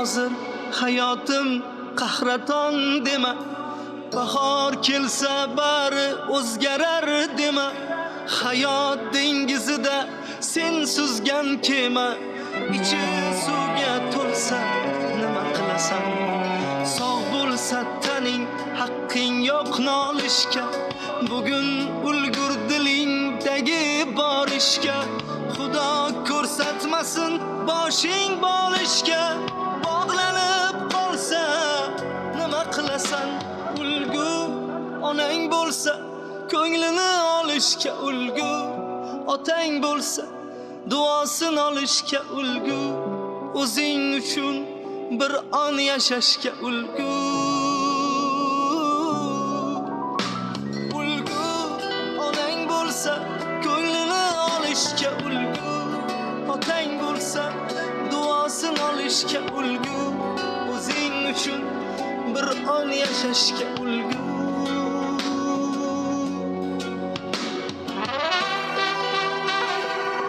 hozir hayotim qahraton dema, bahor kelsa bari o'zgarar dema, hayot dengizida sen suzgan kema, ichi suvga to'lsa nima qilasan? Sog' bo'lsa taning, haqqing yo'q nolishga, bugun ulgur dilingdagi bor ishga, Xudo ko'rsatmasin boshing bolishga, bog'lanib qolsa nima qilasan? Ulgu onang bo'lsa ko'nglini olishga ulgu, otang bo'lsa duosin olishga ulgu, o'zing uchun bir on yashashga ulgu. Ulgu onang bo'lsa ko'nglini olishga ulgu, otang bo'lsa duosin olishga ulgu, o'zing uchun bir on yashashga ulgu.